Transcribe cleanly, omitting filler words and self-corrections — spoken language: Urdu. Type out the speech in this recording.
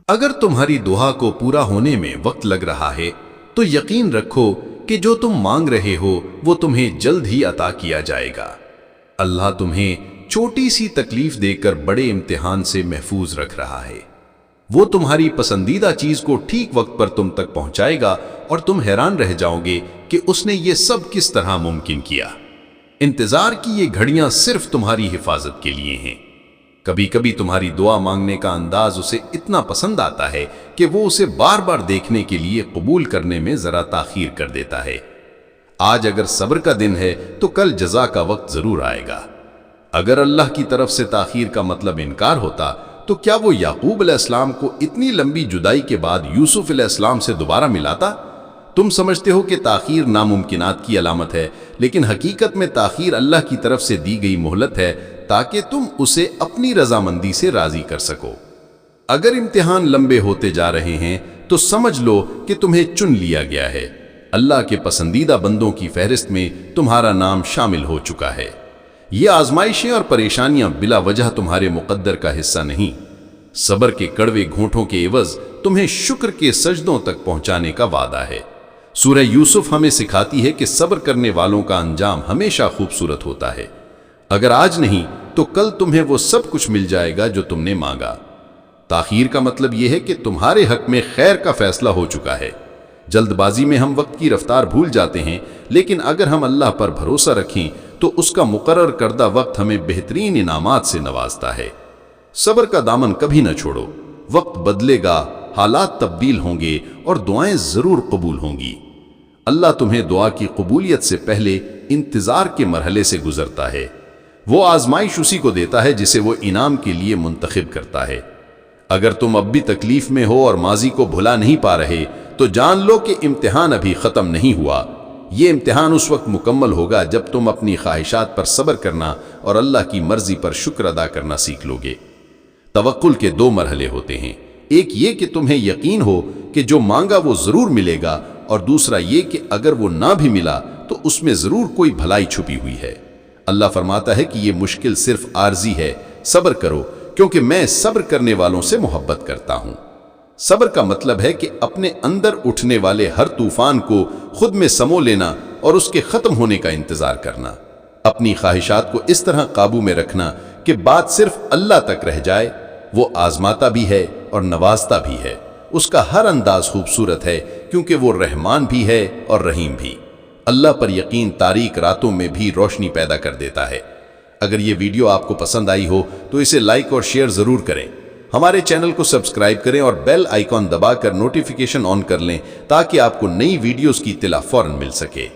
اگر تمہاری دعا کو پورا ہونے میں وقت لگ رہا ہے تو یقین رکھو کہ جو تم مانگ رہے ہو وہ تمہیں جلد ہی عطا کیا جائے گا۔ اللہ تمہیں چھوٹی سی تکلیف دے کر بڑے امتحان سے محفوظ رکھ رہا ہے۔ وہ تمہاری پسندیدہ چیز کو ٹھیک وقت پر تم تک پہنچائے گا اور تم حیران رہ جاؤ گے کہ اس نے یہ سب کس طرح ممکن کیا۔ انتظار کی یہ گھڑیاں صرف تمہاری حفاظت کے لیے ہیں۔ کبھی کبھی تمہاری دعا مانگنے کا انداز اسے اتنا پسند آتا ہے کہ وہ اسے بار بار دیکھنے کے لیے قبول کرنے میں ذرا تاخیر کر دیتا ہے۔ آج اگر صبر کا دن ہے تو کل جزا کا وقت ضرور آئے گا۔ اگر اللہ کی طرف سے تاخیر کا مطلب انکار ہوتا تو کیا وہ یعقوب علیہ السلام کو اتنی لمبی جدائی کے بعد یوسف علیہ السلام سے دوبارہ ملاتا؟ تم سمجھتے ہو کہ تاخیر ناممکنات کی علامت ہے، لیکن حقیقت میں تاخیر اللہ کی طرف سے دی گئی مہلت ہے تاکہ تم اسے اپنی رضامندی سے راضی کر سکو۔ اگر امتحان لمبے ہوتے جا رہے ہیں تو سمجھ لو کہ تمہیں چن لیا گیا ہے۔ اللہ کے پسندیدہ بندوں کی فہرست میں تمہارا نام شامل ہو چکا ہے۔ یہ آزمائشیں اور پریشانیاں بلا وجہ تمہارے مقدر کا حصہ نہیں۔ صبر کے کڑوے گھونٹوں کے عوض تمہیں شکر کے سجدوں تک پہنچانے کا وعدہ ہے۔ سورہ یوسف ہمیں سکھاتی ہے کہ صبر کرنے والوں کا انجام ہمیشہ خوبصورت ہوتا ہے۔ اگر آج نہیں تو کل تمہیں وہ سب کچھ مل جائے گا جو تم نے مانگا۔ تاخیر کا مطلب یہ ہے کہ تمہارے حق میں خیر کا فیصلہ ہو چکا ہے۔ جلد بازی میں ہم وقت کی رفتار بھول جاتے ہیں، لیکن اگر ہم اللہ پر بھروسہ رکھیں تو اس کا مقرر کردہ وقت ہمیں بہترین انعامات سے نوازتا ہے۔ صبر کا دامن کبھی نہ چھوڑو۔ وقت بدلے گا، حالات تبدیل ہوں گے اور دعائیں ضرور قبول ہوں گی۔ اللہ تمہیں دعا کی قبولیت سے پہلے انتظار کے مرحلے سے گزرتا ہے۔ وہ آزمائش اسی کو دیتا ہے جسے وہ انعام کے لیے منتخب کرتا ہے۔ اگر تم اب بھی تکلیف میں ہو اور ماضی کو بھلا نہیں پا رہے تو جان لو کہ امتحان ابھی ختم نہیں ہوا۔ یہ امتحان اس وقت مکمل ہوگا جب تم اپنی خواہشات پر صبر کرنا اور اللہ کی مرضی پر شکر ادا کرنا سیکھ لو گے۔ توکل کے دو مرحلے ہوتے ہیں، ایک یہ کہ تمہیں یقین ہو کہ جو مانگا وہ ضرور ملے گا، اور دوسرا یہ کہ اگر وہ نہ بھی ملا تو اس میں ضرور کوئی بھلائی چھپی ہوئی ہے۔ اللہ فرماتا ہے کہ یہ مشکل صرف عارضی ہے، صبر کرو کیونکہ میں صبر کرنے والوں سے محبت کرتا ہوں۔ صبر کا مطلب ہے کہ اپنے اندر اٹھنے والے ہر طوفان کو خود میں سمو لینا اور اس کے ختم ہونے کا انتظار کرنا۔ اپنی خواہشات کو اس طرح قابو میں رکھنا کہ بات صرف اللہ تک رہ جائے۔ وہ آزماتا بھی ہے اور نوازتا بھی ہے۔ اس کا ہر انداز خوبصورت ہے کیونکہ وہ رحمان بھی ہے اور رحیم بھی۔ اللہ پر یقین تاریک راتوں میں بھی روشنی پیدا کر دیتا ہے۔ اگر یہ ویڈیو آپ کو پسند آئی ہو تو اسے لائک اور شیئر ضرور کریں۔ ہمارے چینل کو سبسکرائب کریں اور بیل آئیکن دبا کر نوٹیفیکیشن آن کر لیں تاکہ آپ کو نئی ویڈیوز کی اطلاع فوراً مل سکے۔